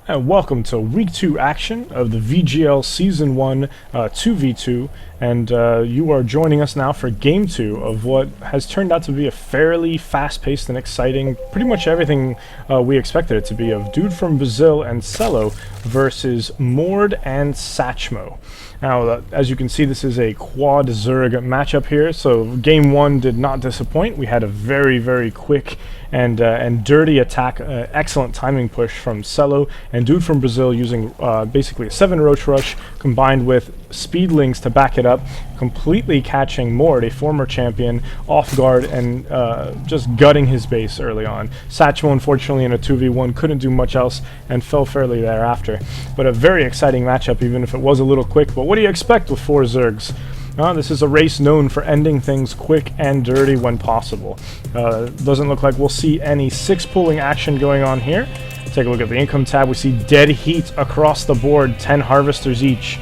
And welcome to Week 2 action of the VGL Season 1 2v2, and you are joining us now for Game 2 of what has turned out to be a fairly fast-paced and exciting, pretty much everything we expected it to be, of DudeFromBrzl and Celo versus Mord and Satchmo. Now, as you can see, this is a quad Zerg matchup here, so Game 1 did not disappoint. We had a very quick and dirty attack, excellent timing push from Celo, and DudeFromBrzl using basically a 7 Roach Rush combined with Speedlings to back it up, completely catching Mord, a former champion, off guard and just gutting his base early on. Satchmo, unfortunately, in a 2v1 couldn't do much else and fell fairly thereafter. But a very exciting matchup, even if it was a little quick. But what do you expect with 4 Zergs? This is a race known for ending things quick and dirty when possible. Doesn't look like we'll see any 6 pulling action going on here. Take a look at the income tab. We see dead heat across the board, 10 harvesters each.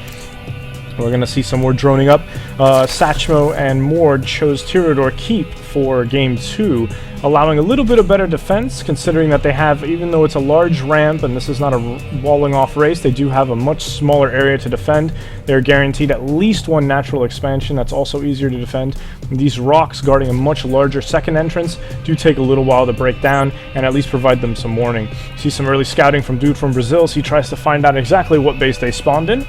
We're going to see some more droning up. Satchmo and Mord chose Tirador Keep for Game 2, allowing a little bit of better defense, considering that they have, even though it's a large ramp and this is not a walling off race, they do have a much smaller area to defend. They're guaranteed at least 1 natural expansion that's also easier to defend. These rocks guarding a much larger second entrance do take a little while to break down and at least provide them some warning. See some early scouting from DudeFromBrzl, so he tries to find out exactly what base they spawned in.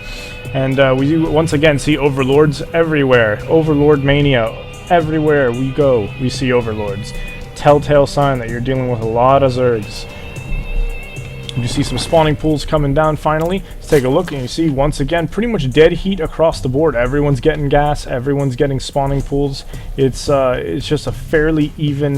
And we do once again see overlords everywhere. Overlord mania. Everywhere we go, we see overlords. Telltale sign that you're dealing with a lot of Zergs. You see some spawning pools coming down finally. Let's take a look, and you see once again pretty much dead heat across the board. Everyone's getting gas, everyone's getting spawning pools. It's just a fairly even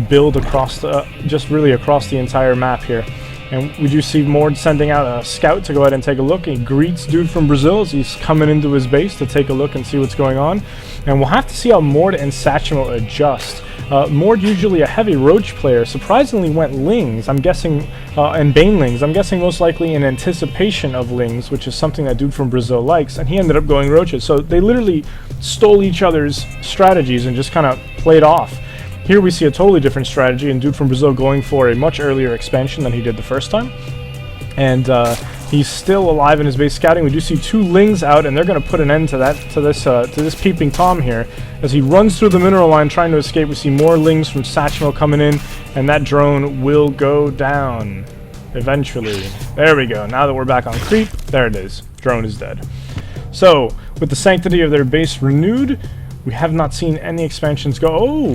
build across just really across the entire map here. And we do see Mord sending out a scout to go ahead and take a look. He greets DudeFromBrzl as he's coming into his base to take a look and see what's going on. And we'll have to see how Mord and Satchmo adjust. Mord, usually a heavy Roach player, surprisingly went Lings, I'm guessing, and Banelings. I'm guessing most likely in anticipation of Lings, which is something that DudeFromBrzl likes, and he ended up going Roaches. So they literally stole each other's strategies and just kind of played off. Here we see a totally different strategy, and DudeFromBrzl going for a much earlier expansion than he did the first time. And he's still alive in his base scouting. We do see 2 Lings out, and they're going to put an end to that, to this peeping Tom here. As he runs through the mineral line trying to escape, we see more Lings from Satchmo coming in, and that drone will go down eventually. There we go. Now that we're back on creep, there it is. Drone is dead. So, with the sanctity of their base renewed, we have not seen any expansions go. Oh,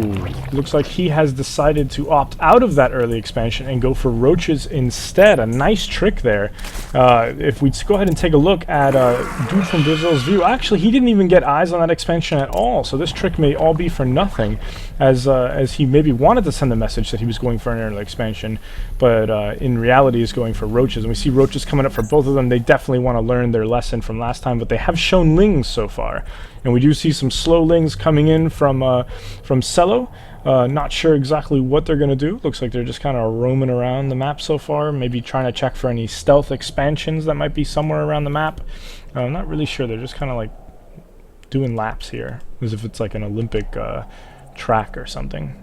looks like he has decided to opt out of that early expansion and go for Roaches instead. A nice trick there. If we go ahead and take a look at DudeFromBrzl's view, actually he didn't even get eyes on that expansion at all. So this trick may all be for nothing, as he maybe wanted to send a message that he was going for an early expansion, but in reality is going for Roaches. And we see Roaches coming up for both of them. They definitely want to learn their lesson from last time, but they have shown Lings so far. And we do see some slow Lings coming in from Celo. Not sure exactly what they're going to do. Looks like they're just kind of roaming around the map so far, maybe trying to check for any stealth expansions that might be somewhere around the map. I'm not really sure. They're just kind of like doing laps here, as if it's like an Olympic track or something.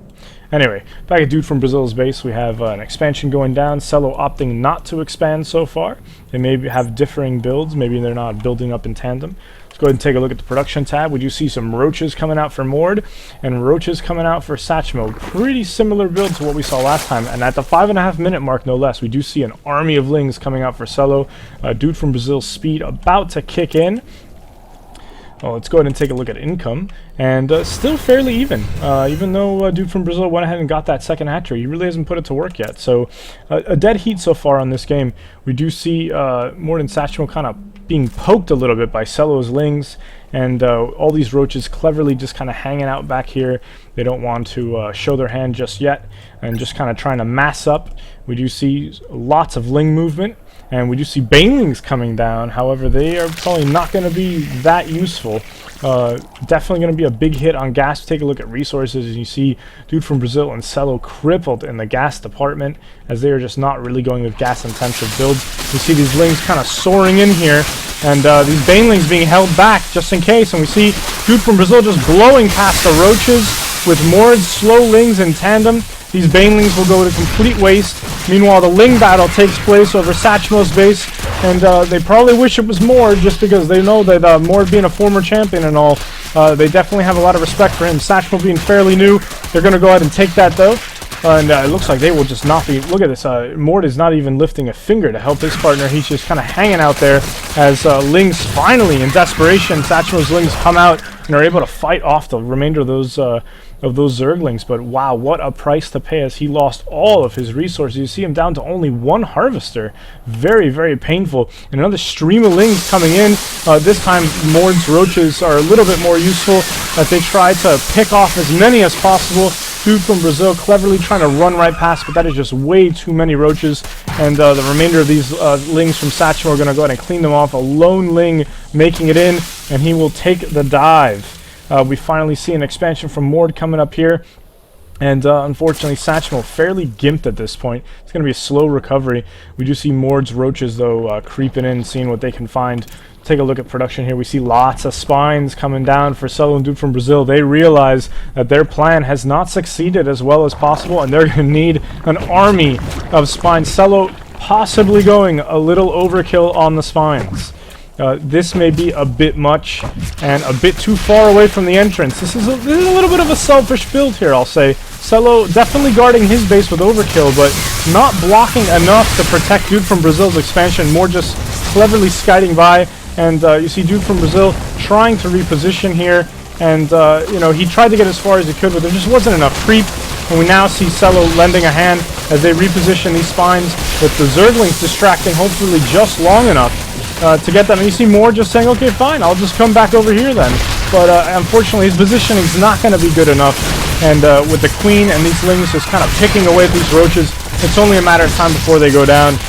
Anyway, back at DudeFromBrzl's base, we have an expansion going down. Celo opting not to expand so far. They may have differing builds. Maybe they're not building up in tandem. Let's go ahead and take a look at the production tab. We do see some Roaches coming out for Mord and Roaches coming out for Satchmo. Pretty similar build to what we saw last time. And at the 5.5 minute mark, no less, we do see an army of Lings coming out for Celo. DudeFromBrzl's speed about to kick in. Well, let's go ahead and take a look at income, and still fairly even, even though DudeFromBrzl went ahead and got that second hat-trick. He really hasn't put it to work yet. So a dead heat so far on this game. We do see Mord and Satchmo kind of being poked a little bit by Celo's Lings, and all these Roaches cleverly just kind of hanging out back here. They don't want to show their hand just yet, and just kind of trying to mass up. We do see lots of Ling movement, and we do see Banelings coming down. However, they are probably not going to be that useful. Definitely going to be a big hit on gas. Take a look at resources, and you see DudeFromBrzl and Celo crippled in the gas department, as they are just not really going with gas-intensive builds. You see these Lings kind of soaring in here, and these Banelings being held back just in case. And we see DudeFromBrzl just blowing past the Roaches. with Mord's slow Lings in tandem, these Banelings will go to complete waste. Meanwhile, the Ling battle takes place over Satchmo's base, and they probably wish it was Mord, just because they know that Mord being a former champion and all, they definitely have a lot of respect for him. Satchmo being fairly new, they're going to go ahead and take that though. And it looks like they will just not be... Look at this. Mord is not even lifting a finger to help his partner. He's just kind of hanging out there as Lings finally, in desperation, Satchmo's Lings come out and are able to fight off the remainder of those Zerglings. But wow, what a price to pay as he lost all of his resources. You see him down to only one Harvester. Very, very painful. And another stream of Lings coming in. This time, Mord's Roaches are a little bit more useful as they try to pick off as many as possible. Dude from Brazil cleverly trying to run right past, but that is just way too many Roaches. And the remainder of these Lings from Satchmo are going to go ahead and clean them off. A lone Ling making it in, and he will take the dive. We finally see an expansion from Mord coming up here. And unfortunately, Satchmo fairly gimped at this point. It's going to be a slow recovery. We do see Mord's Roaches, though, creeping in, seeing what they can find. Take a look at production here. We see lots of spines coming down for Celo and Dude from Brazil. They realize that their plan has not succeeded as well as possible, and they're going to need an army of spines. Celo possibly going a little overkill on the spines. This may be a bit much and a bit too far away from the entrance. This is a little bit of a selfish build here, I'll say. Celo definitely guarding his base with overkill, but not blocking enough to protect Dude from Brazil's expansion. More just cleverly skiting by. And you see Dude from Brazil trying to reposition here. And, you know, he tried to get as far as he could, but there just wasn't enough creep. And we now see Celo lending a hand as they reposition these spines with the Zerglings distracting hopefully just long enough to get them. And you see Mord just saying, okay, fine, I'll just come back over here then. But unfortunately, his positioning is not going to be good enough. And with the Queen and these Lings just kind of picking away at these Roaches, it's only a matter of time before they go down.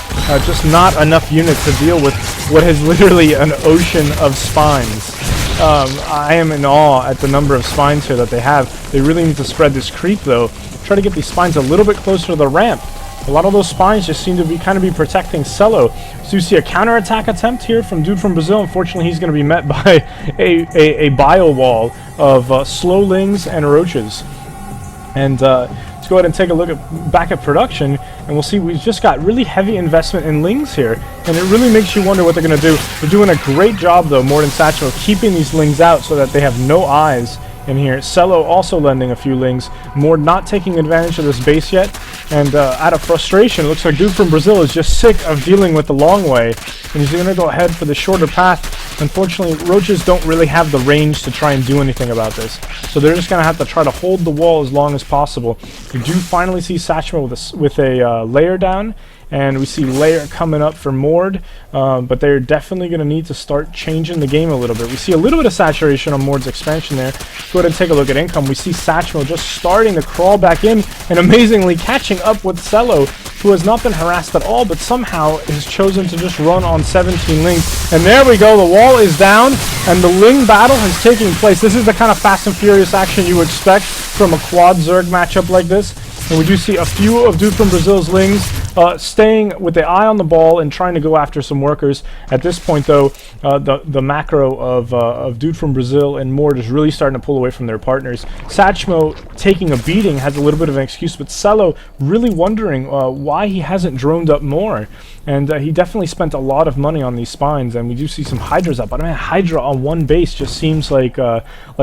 Just not enough units to deal with what is literally an ocean of spines. I am in awe at the number of spines here that they have. They really need to spread this creep, though. Try to get these spines a little bit closer to the ramp. A lot of those spines just seem to be kind of protecting Celo. So you see a counterattack attempt here from Dude from Brazil. Unfortunately, he's going to be met by a bio wall of slow Lings and Roaches. And let's go ahead and take a look back at production, and we'll see we've just got really heavy investment in Lings here, and it really makes you wonder what they're going to do. They're doing a great job, though, Mord and Satchmo, keeping these Lings out so that they have no eyes in here. Celo also lending a few Lings. Mord not taking advantage of this base yet, and out of frustration, it looks like Dude from Brazil is just sick of dealing with the long way, and he's going to go ahead for the shorter path. Unfortunately, Roaches don't really have the range to try and do anything about this, so they're just going to have to try to hold the wall as long as possible. We do finally see Satchmo with a layer down, and we see layer coming up for Mord, but they're definitely going to need to start changing the game a little bit. We see a little bit of saturation on Mord's expansion there. Go ahead and take a look at income. We see Satchmo just starting to crawl back in and amazingly catching up with Celo, who has not been harassed at all, but somehow has chosen to just run on 17 Lings. And there we go, the wall is down, and the Ling battle has taken place. This is the kind of fast and furious action you expect from a quad Zerg matchup like this. And we do see a few of Dude from Brazil's Lings staying with the eye on the ball and trying to go after some workers. At this point, though, the macro of Dude from Brazil and Mord is really starting to pull away from their partners. Satchmo taking a beating has a little bit of an excuse, but Celo really wondering why he hasn't droned up more. And he definitely spent a lot of money on these spines, and we do see some Hydras up. But I mean, Hydra on one base just seems like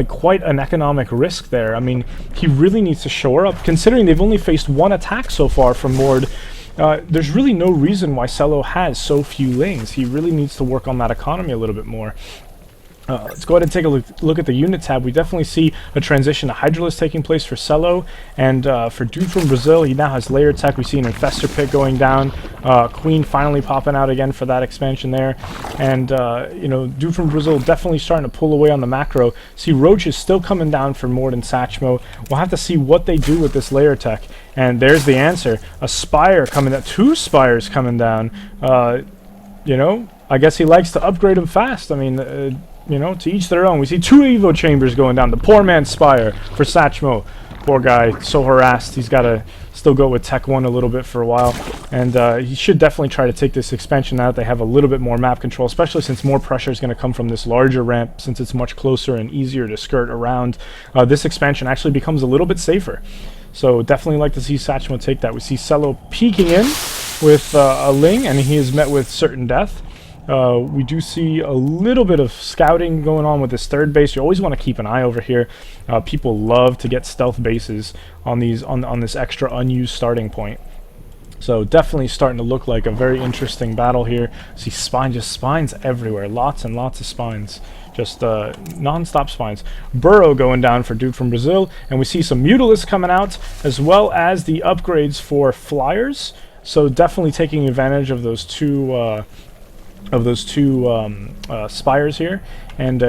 quite an economic risk there. I mean, he really needs to shore up, considering they've only faced one attack so far from Mord. There's really no reason why Celo has so few Lings. He really needs to work on that economy a little bit more. Let's go ahead and take a look at the unit tab. We definitely see a transition to Hydralisk taking place for Celo, and for Dude from Brazil, he now has layer tech. We see an Infestor Pit going down, Queen finally popping out again for that expansion there, and you know, Dude from Brazil definitely starting to pull away on the macro. See Roach is still coming down for Mord and Satchmo. We'll have to see what they do with this layer tech, and there's the answer. A Spire coming down, 2 Spires coming down. You know, I guess he likes to upgrade them fast. I mean, you know, to each their own. We see 2 Evo Chambers going down. The poor man's Spire for Satchmo. Poor guy, so harassed. He's got to still go with Tech 1 a little bit for a while. And he should definitely try to take this expansion now that they have a little bit more map control, especially since more pressure is going to come from this larger ramp, since it's much closer and easier to skirt around. This expansion actually becomes a little bit safer. So definitely like to see Satchmo take that. We see Celo peeking in with a Ling, and he is met with certain death. We do see a little bit of scouting going on with this third base. You always want to keep an eye over here. People love to get stealth bases on these on this extra unused starting point. So definitely starting to look like a very interesting battle here. See spines everywhere, lots and lots of spines. Just non-stop spines. Burrow going down for Dude from Brazil, and we see some Mutalisks coming out, as well as the upgrades for flyers. So definitely taking advantage of those two spires here, and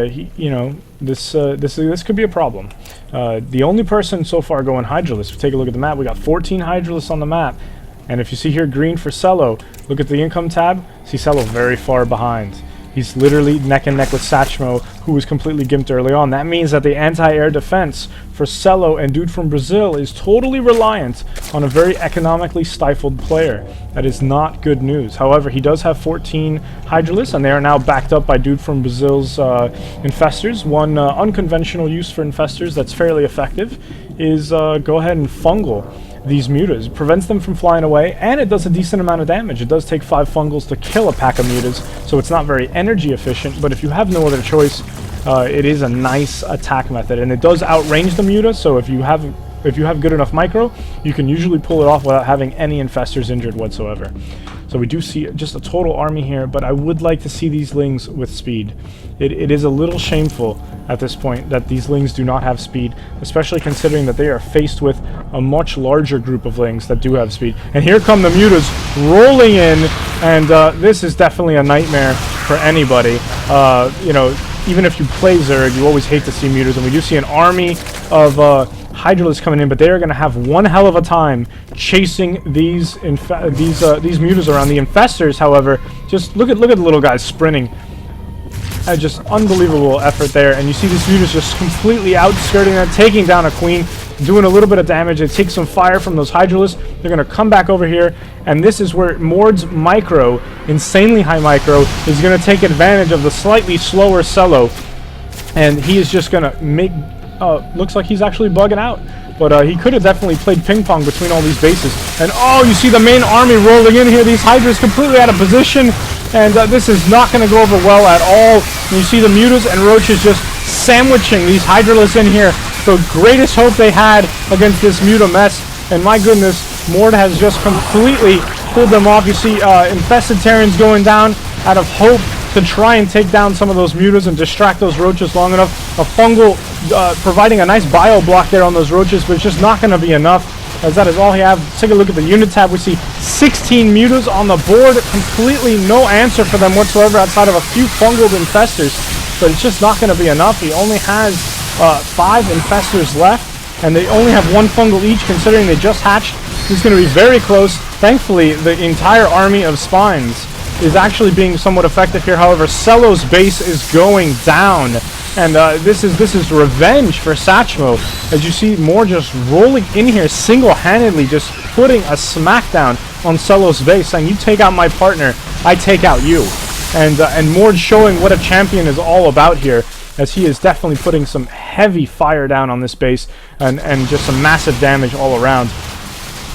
this could be a problem. The only person so far going Hydralisk, if we take a look at the map, we got 14 Hydralisks on the map, and if you see here green for Celo, look at the income tab, see Celo very far behind. He's literally neck and neck with Satchmo, who was completely gimped early on. That means that the anti-air defense for Celo and Dude from Brazil is totally reliant on a very economically stifled player. That is not good news. However, he does have 14 Hydralisks, and they are now backed up by Dude from Brazil's Infestors. One unconventional use for Infestors that's fairly effective is go ahead and fungal these mutas. It prevents them from flying away, and it does a decent amount of damage. It does take 5 fungals to kill a pack of mutas, so it's not very energy efficient, but if you have no other choice, it is a nice attack method, and it does outrange the muta, so if you have good enough micro, you can usually pull it off without having any infestors injured whatsoever. So we do see just a total army here, but I would like to see these Lings with speed. It is a little shameful at this point that these Lings do not have speed, especially considering that they are faced with a much larger group of Lings that do have speed. And here come the mutas rolling in, and this is definitely a nightmare for anybody. Even if you play Zerg, you always hate to see mutas, and we do see an army of Hydralisks coming in, but they are going to have one hell of a time chasing these mutas around. The Infestors, however, just look at the little guys sprinting. Just unbelievable effort there, and you see these mutas just completely outskirting them, taking down a queen, doing a little bit of damage. It takes some fire from those Hydralisks. They're going to come back over here, and this is where Mord's micro, insanely high micro, is going to take advantage of the slightly slower Celo, and he is just going to make... looks like he's actually bugging out, but he could have definitely played ping pong between all these bases. And you see the main army rolling in here. These Hydras completely out of position, and this is not going to go over well at all. And you see the mutas and roaches just sandwiching these Hydralisks in here. The greatest hope they had against this muta mess, and my goodness, Mord has just completely pulled them off. You see infested Terrans going down out of hope to try and take down some of those mutas and distract those roaches long enough. A fungal providing a nice bio block there on those roaches, but it's just not going to be enough, as that is all he has. Take a look at the unit tab. We see 16 mutas on the board, completely no answer for them whatsoever outside of a few fungal infestors, but it's just not going to be enough. He only has 5 infestors left, and they only have 1 fungal each, considering they just hatched. This is going to be very close. Thankfully, the entire army of spines is actually being somewhat effective here. However, Celo's base is going down, and this is revenge for Satchmo, as you see more just rolling in here single-handedly, just putting a smackdown on Celo's base, saying, you take out my partner, I take out you. And Mord showing what a champion is all about here, as he is definitely putting some heavy fire down on this base, and just some massive damage all around.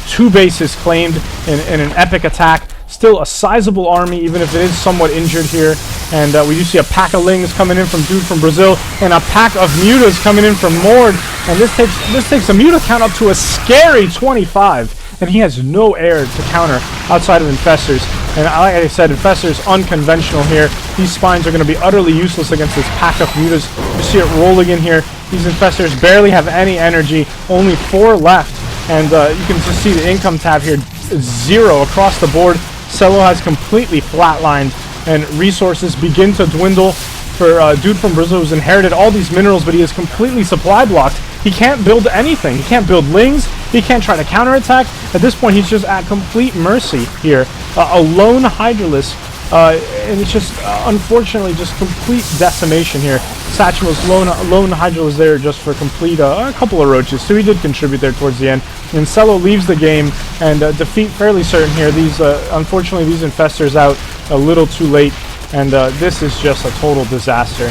2 bases claimed in an epic attack. Still a sizable army, even if it is somewhat injured here. And we do see a pack of Lings coming in from Dude from Brazil, and a pack of mutas coming in from Mord. And this takes a muta count up to a scary 25. And he has no air to counter outside of Infestors. And like I said, Infestors unconventional here. These spines are going to be utterly useless against this pack of mutas. You see it rolling in here. These Infestors barely have any energy. Only 4 left. And you can just see the income tab here. 0 across the board. Celo has completely flatlined, and resources begin to dwindle for Dude from Brazil, who's inherited all these minerals, but he is completely supply blocked. He can't build anything. He can't build Lings. He can't try to counterattack. At this point, he's just at complete mercy here. A lone Hydralisk, and it's just, unfortunately, just complete decimation here. Satchmo's lone Hydra was there just for complete a couple of roaches, so he did contribute there towards the end. And Celo leaves the game, and defeat fairly certain here. These unfortunately, these infestors out a little too late, and this is just a total disaster.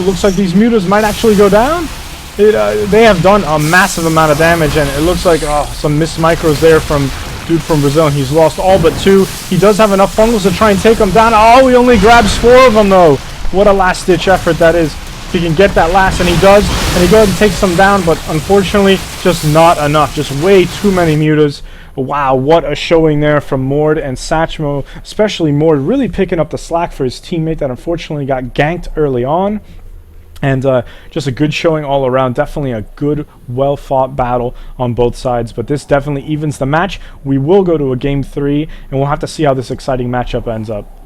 Looks like these mutas might actually go down. They have done a massive amount of damage, and it looks like some missed micros there from DudeFromBrzl, and he's lost all but 2. He does have enough fungals to try and take them down. Oh, he only grabs 4 of them, though. What a last-ditch effort that is. If he can get that last, and he does, and he goes and takes them down, but unfortunately, just not enough. Just way too many mutas. Wow, what a showing there from Mord and Satchmo, especially Mord really picking up the slack for his teammate that unfortunately got ganked early on. And just a good showing all around. Definitely a good, well-fought battle on both sides. But this definitely evens the match. We will go to a game 3, and we'll have to see how this exciting matchup ends up.